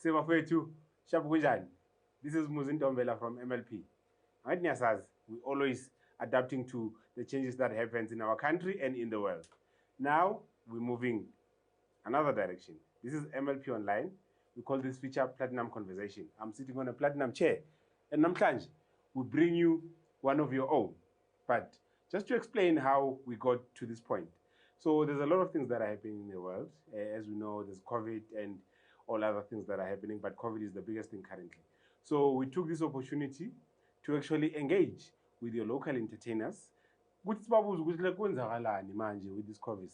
Sebafethu, Shabukunjani. This is Muzindombela from MLP. And Nyasaz, we always adapting to the changes that happens in our country and in the world. Now we're moving another direction. This is MLP Online. We call this feature Platinum Conversation. I'm sitting on a platinum chair, and Namklanj will bring you one of your own. But just to explain how we got to this point. So there's a lot of things that are happening in the world. As we know, there's COVID and all other things that are happening, but COVID is the biggest thing currently. So we took this opportunity to actually engage with your local entertainers. With this COVID,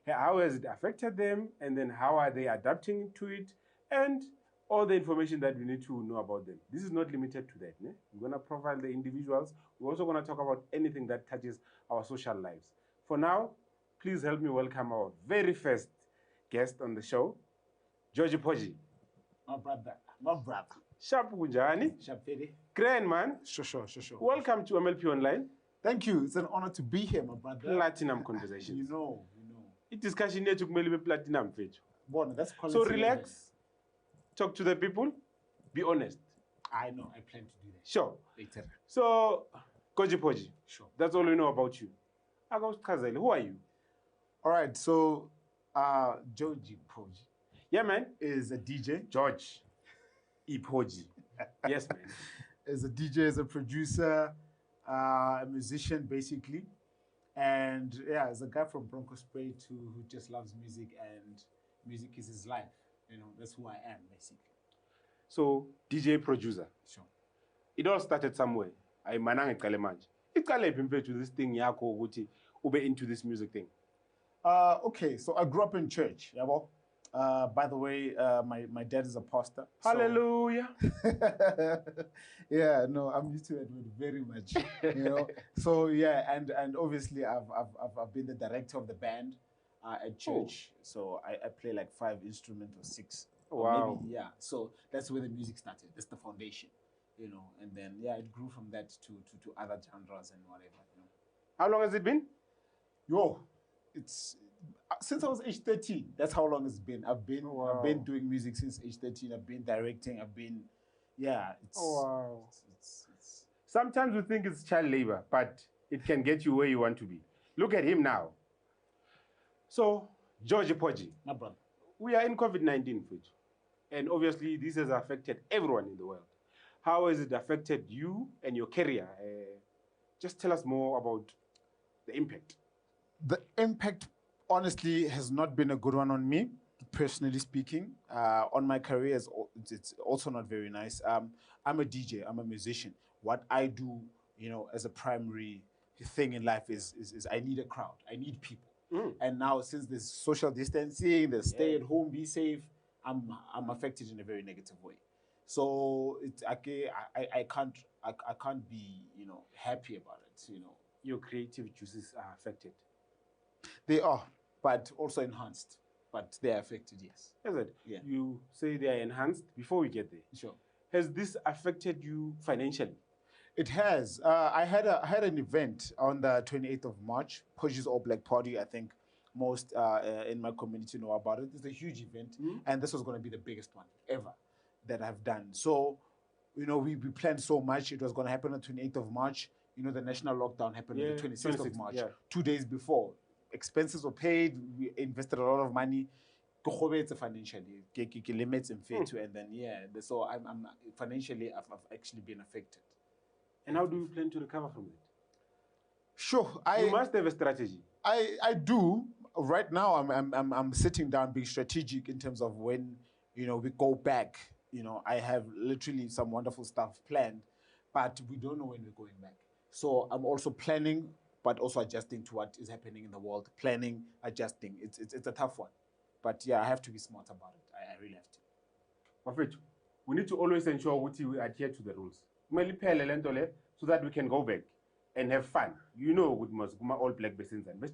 how has it affected them, and then how are they adapting to it, and all the information that we need to know about them. This is not limited to that. We're going to profile the individuals. We're also going to talk about anything that touches our social lives. For now, please help me welcome our very first guest on the show, Georgie Poji. My brother. Sharp Kunjani. Sharp Fede. Grand man. Sure. Welcome to MLP Online. Thank you. It's an honor to be here, my brother. Platinum Conversations. You know. It discussion here took me platinum page. Bon, that's quality. So relax. Talk to the people. Be honest. I know. I plan to do that. Sure. Later. So, Georgie Poji. Sure. That's all we know about you. Who are you? All right. So, Georgie Poji. Yeah, man. Is a DJ. George Ipoji. Yes, man. Is a DJ, is a producer, a musician, basically. And yeah, as a guy from Bronco Spray too, who just loves music, and music is his life. You know, that's who I am, basically. So, DJ producer. Sure. It all started somewhere. I manang iqale manje. Iqale phi to this thing yakho ukuthi ube into this music thing. Okay, so I grew up in church, yabo. By the way, my dad is a pastor. Hallelujah. So yeah, no, I'm used to that word very much. You know. So yeah, and obviously I've been the director of the band at church. Oh. So I play like 5 instruments or 6. Wow. Or maybe, yeah. So that's where the music started. That's the foundation. You know, and then yeah, it grew from that to other genres and whatever. You know. How long has it been? It's since I was age 13. That's how long it's been. I've been doing music since age 13. I've been directing. It's Sometimes we think it's child labor, but it can get you where you want to be. Look at him now. So, Georgie Poji. My brother. We are in COVID-19, Fuji. And obviously, this has affected everyone in the world. How has it affected you and your career? Just tell us more about the impact. The impact, honestly, has not been a good one on me, personally speaking. On my career, it's also not very nice. I'm a DJ. I'm a musician. What I do, you know, as a primary thing in life is I need a crowd. I need people. And now, since there's social distancing, there's stay at home, be safe, I'm affected in a very negative way. So I can't be, you know, happy about it. You know, your creative juices are affected. They are, but also enhanced. But they are affected, yes. Is it? Yeah. You say they are enhanced before we get there. Sure. Has this affected you financially? It has. I had an event on the 28th of March, Poji's All Black Party. I think most in my community know about it. It's a huge event, and this was going to be the biggest one ever that I've done. So, you know, we planned so much. It was going to happen on the 28th of March. You know, the national lockdown happened on the 26th of March, 2 days before. Expenses were paid. We invested a lot of money. Financially, limits and and then so I'm financially I've actually been affected. And how do you plan to recover from it? Sure, you must have a strategy. I do. Right now, I'm sitting down, being strategic in terms of when, you know, we go back. You know, I have literally some wonderful stuff planned, but we don't know when we're going back. So I'm also planning, but also adjusting to what is happening in the world. Planning, adjusting. It's a tough one, but yeah, I have to be smart about it. I really have to. Perfect. We need to always ensure we adhere to the rules, so that we can go back and have fun. You know, with most all black basins and let's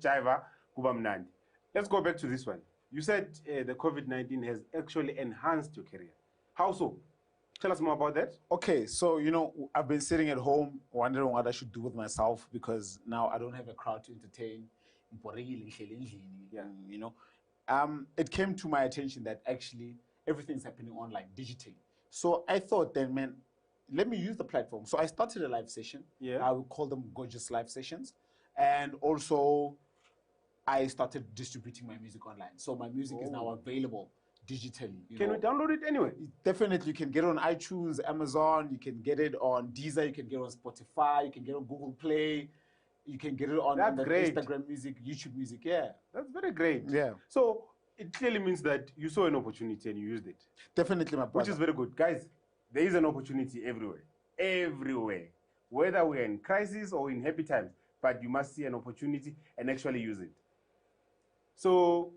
go back to this one. You said the COVID-19 has actually enhanced your career. How so? Tell us more about that. Okay, so, you know, I've been sitting at home wondering what I should do with myself because now I don't have a crowd to entertain. You know, it came to my attention that actually everything's happening online, digitally. So I thought then, man, let me use the platform. So I started a live session. Yeah. I would call them Gorgeous Live Sessions. And also, I started distributing my music online. So my music is now available digitally. Can we download it anyway? Definitely, you can get it on iTunes, Amazon, you can get it on Deezer, you can get it on Spotify, you can get it on Google Play, you can get it on Instagram Music, YouTube Music. Yeah. That's very great. Yeah. So it clearly means that you saw an opportunity and you used it. Definitely, my brother. Which is very good. Guys, there is an opportunity everywhere. Everywhere. Whether we're in crisis or in happy times, but you must see an opportunity and actually use it. So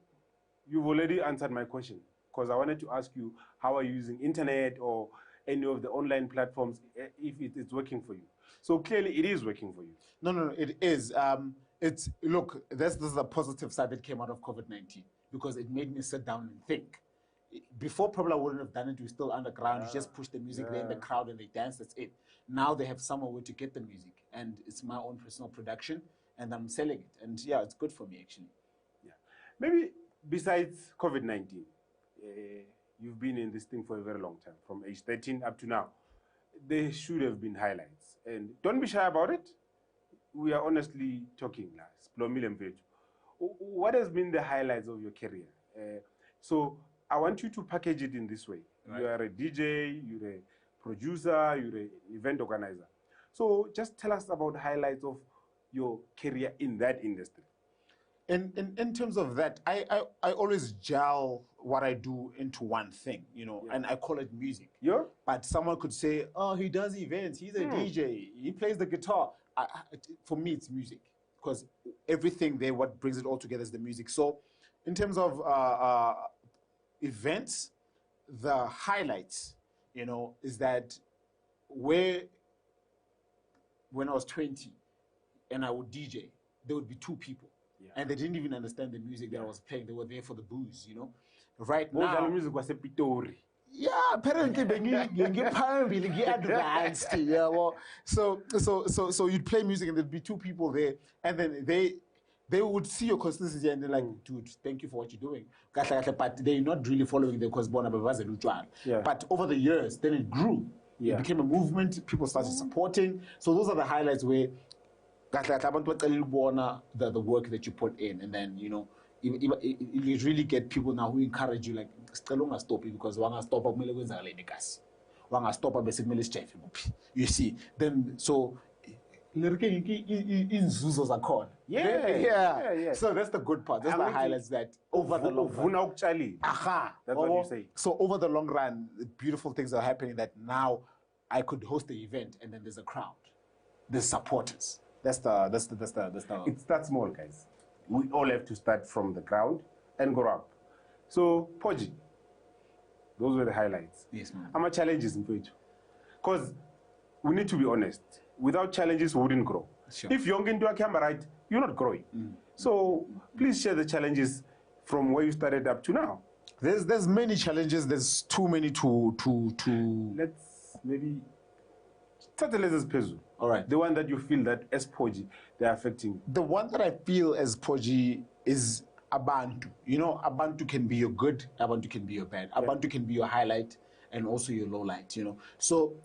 you've already answered my question, because I wanted to ask you, how are you using internet or any of the online platforms if it's working for you? So clearly it is working for you. No, it is. Look, this is the positive side that came out of COVID-19, because it made me sit down and think. Before, probably I wouldn't have done it. We're still underground. You just push the music there in the crowd and they dance, that's it. Now they have somewhere where to get the music, and it's my own personal production, and I'm selling it. And yeah, it's good for me, actually. Yeah. Maybe besides COVID-19, you've been in this thing for a very long time, from age 13 up to now. There should have been highlights. And don't be shy about it. We are honestly talking. What has been the highlights of your career? So I want you to package it in this way. Right. You are a DJ, you're a producer, you're an event organizer. So just tell us about highlights of your career in that industry. In terms of that, I always gel what I do into one thing, and I call it music. Yeah. But someone could say, oh, he does events, he's a DJ, he plays the guitar. For me, it's music, because everything there, what brings it all together is the music. So in terms of events, the highlights, is that when I was 20 and I would DJ, there would be two people. Yeah. And they didn't even understand the music that I was playing. They were there for the booze, Right now, the music was a pitori. Yeah, apparently advanced. Yeah, well, so you'd play music and there'd be two people there, and then they would see your consistency and they're like, dude, thank you for what you're doing. But they're not really following the cause. Yeah. But over the years, then it grew. Yeah. It became a movement. People started supporting. So those are the highlights where the work that you put in, and then you really get people now who encourage you, like stop it, because you see. Then so inzuzos are called. Yeah. So that's the good part. That's the highlights that over the long run. That's what you say. So over the long run, beautiful things are happening that now I could host the event and then there's a crowd. There's supporters. That's the It starts small, guys. We all have to start from the ground and grow up. So, Poji, those were the highlights. Yes, ma'am. How much challenges in Poji? Because we need to be honest. Without challenges, we wouldn't grow. Sure. If you're into a camera, right, you're not growing. So please share the challenges from where you started up to now. There's many challenges. There's too many to. Let's maybe start the letters Pezu. All right. The one that you feel that as Poji, they're affecting. The one that I feel as Poji is Abantu. Abantu can be your good, Abantu can be your bad. Yeah. Abantu can be your highlight and also your low light, So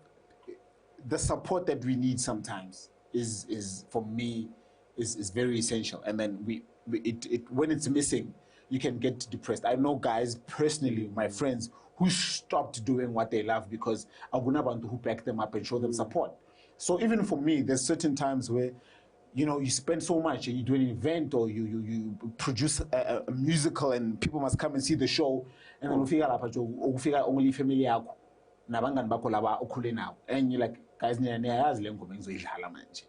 the support that we need sometimes is for me is very essential. And then when it's missing, you can get depressed. I know guys personally, my friends, who stopped doing what they love because Agunabantu who back them up and show them support. So even for me, there's certain times where, you spend so much and you do an event or you produce a musical and people must come and see the show, and then ufika only family yakho nabangani bakho laba okhule nawo, and you're like, guys,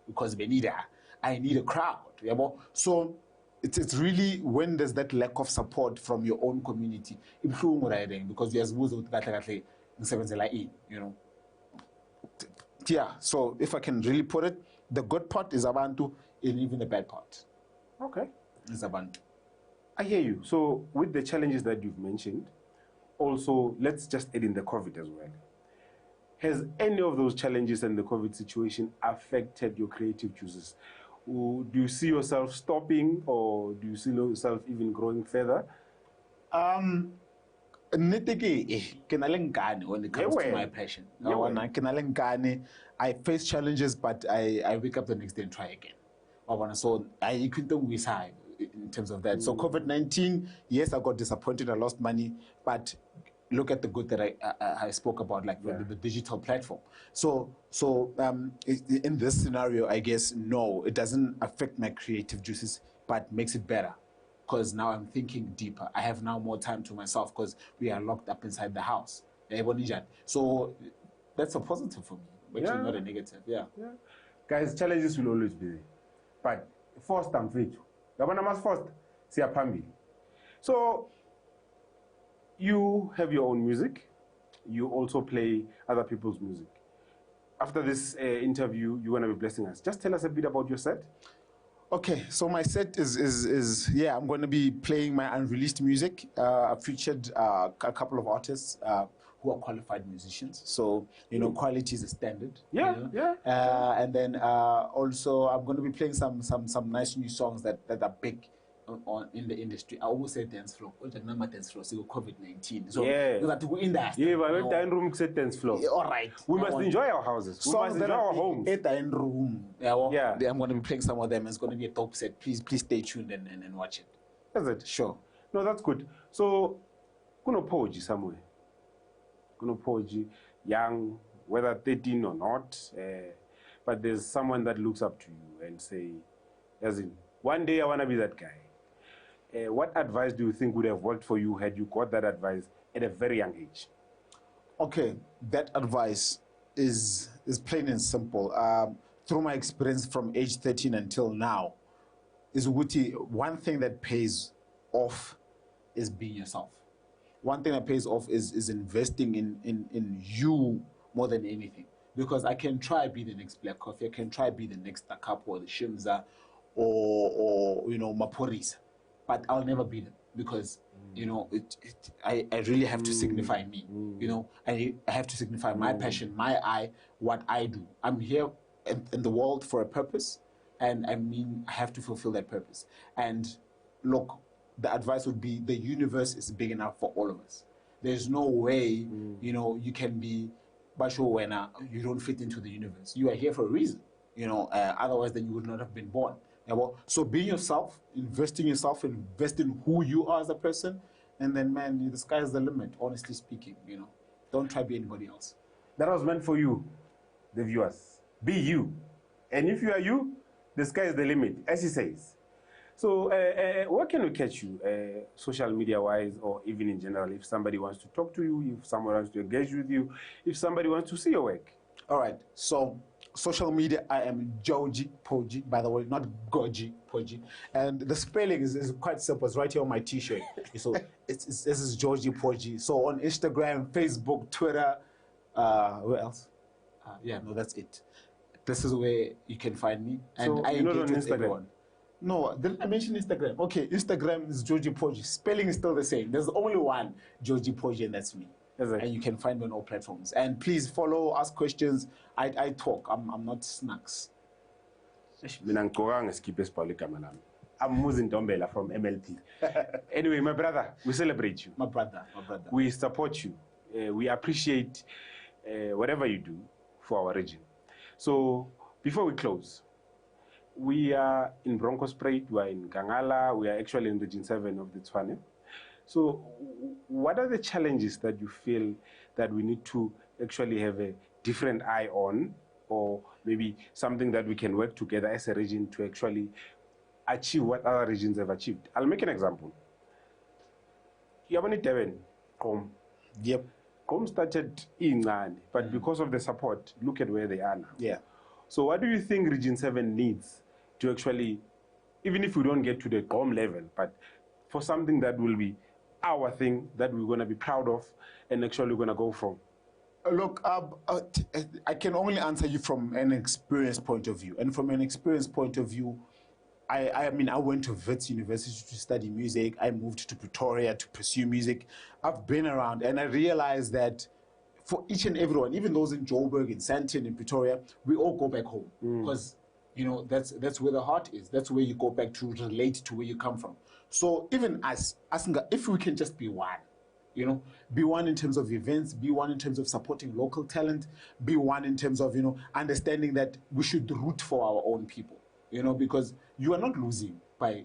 because I need a crowd. So it's really when there's that lack of support from your own community, because you're supposed to, Yeah, so if I can really put it, the good part is Abantu, and even the bad part. Okay. Is Abantu. I hear you. So with the challenges that you've mentioned, also let's just add in the COVID as well. Has any of those challenges and the COVID situation affected your creative choices? Do you see yourself stopping, or do you see yourself even growing further? nnete ke na le nkane when it comes to my passion. I face challenges, but I wake up the next day and try again. So I couldn't wish high in terms of that. So COVID-19, yes, I got disappointed, I lost money, but look at the good that I spoke about, like the digital platform. So in this scenario, I guess, no, it doesn't affect my creative juices, but makes it better. Because now I'm thinking deeper. I have now more time to myself because we are locked up inside the house. So that's a positive for me, actually not a negative. Yeah. Guys, challenges will always be there. But first and fit. First, so you have your own music. You also play other people's music. After this interview, you're going to be blessing us. Just tell us a bit about your set. Okay, so my set is I'm going to be playing my unreleased music. I've featured a couple of artists who are qualified musicians. So, quality is a standard. Yeah, And then also I'm going to be playing some nice new songs that are big in the industry. I almost said dance floor. What the number dance floor? So COVID-19. So you got to go in there. Yeah, but dining room set dance floor. Yeah, all right. We must enjoy our houses. We must enjoy our homes. Dining room. Yeah. I'm going to be playing some of them. It's going to be a top set. Please stay tuned and watch it. That's it. Sure. No, that's good. So, kuno poji somewhere. Kuno poji, young, whether 13 or not, but there's someone that looks up to you and say, as in, one day I want to be that guy. What advice do you think would have worked for you had you got that advice at a very young age? Okay, that advice is plain and simple. Through my experience from age 13 until now, is one thing that pays off is being yourself. One thing that pays off is investing in you more than anything. Because I can try be the next Black Coffee, I can try be the next Takap or the Shimza or Maporis. But I'll never be them because, I really have to signify me. I have to signify my passion, my I, what I do. I'm here in the world for a purpose, and I have to fulfill that purpose. And look, the advice would be the universe is big enough for all of us. There's no way, you can be Basho when you don't fit into the universe. You are here for a reason, otherwise then you would not have been born. So be yourself, invest in yourself, invest in who you are as a person, and then, man, the sky is the limit, honestly speaking, Don't try to be anybody else. That was meant for you, the viewers. Be you. And if you are you, the sky is the limit, as he says. So where can we catch you, social media-wise, or even in general, if somebody wants to talk to you, if someone wants to engage with you, if somebody wants to see your work? All right, so social media, I am Georgie Poji, by the way, not Goji Poji. And the spelling is quite simple. It's right here on my T-shirt. So this is Georgie Poji. So on Instagram, Facebook, Twitter, where else? That's it. This is where you can find me. And so I you're not on engage with Instagram? everyone. No, didn't I mention Instagram? Okay, Instagram is Georgie Poji. Spelling is still the same. There's only one Georgie Poji, and that's me. And you can find me on all platforms. And please follow, ask questions. I talk. I'm not snacks. I'm Muzin Dombela from MLP. Anyway, my brother, we celebrate you. My brother. We support you. We appreciate whatever you do for our region. So before we close, we are in Bronkhorstspruit, we are in Kangala, we are actually in Region 7 of the Tshwane. So what are the challenges that you feel that we need to actually have a different eye on, or maybe something that we can work together as a region to actually achieve what other regions have achieved? I'll make an example. Yabani Devon, Yep. Com started in Ngani, but because of the support, look at where they are now. Yeah. So what do you think Region 7 needs to actually, even if we don't get to the GOM level, but for something that will be our thing that we're going to be proud of and actually going to go from? Look, I can only answer you from an experience point of view. And from an experience point of view, I went to Wits University to study music. I moved to Pretoria to pursue music. I've been around, and I realized that for each and everyone, even those in Joburg, in Sandton, in Pretoria, we all go back home. Because, that's where the heart is. That's where you go back to relate to where you come from. So even us, if we can just be one, You know, be one in terms of events, be one in terms of supporting local talent, be one in terms of, you know, understanding that we should root for our own people, you know, because you are not losing by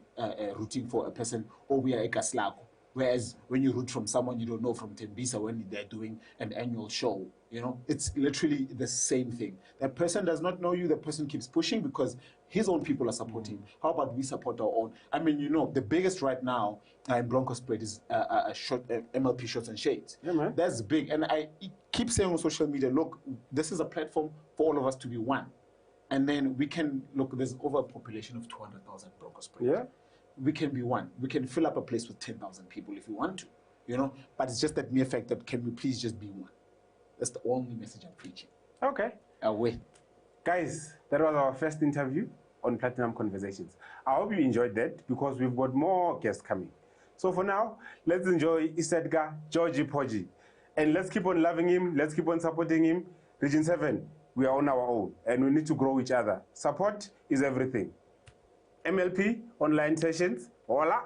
rooting for a person, or we are a Kaslako. Whereas when you root from someone you don't know from Tembisa when they're doing an annual show, you know, it's literally the same thing. That person does not know you, the person keeps pushing because his own people are supporting. How about we support our own? I mean, you know, the biggest right now in Broncos Spread is MLP Shorts and Shades. Yeah, man. That's big. And I keep saying on social media, look, this is a platform for all of us to be one. And then we can, look, there's over a population of 200,000 Broncos Spread. Yeah. We can be one. We can fill up a place with 10,000 people if we want to, you know. But it's just that mere fact that can we please just be one? That's the only message I'm preaching. Okay. Away. Guys, that was our first interview on Platinum Conversations. I hope you enjoyed that because we've got more guests coming. So for now, let's enjoy Isedga Georgie Poggi. And let's keep on loving him. Let's keep on supporting him. Region 7, we are on our own and we need to grow each other. Support is everything. MLP online sessions. Hola.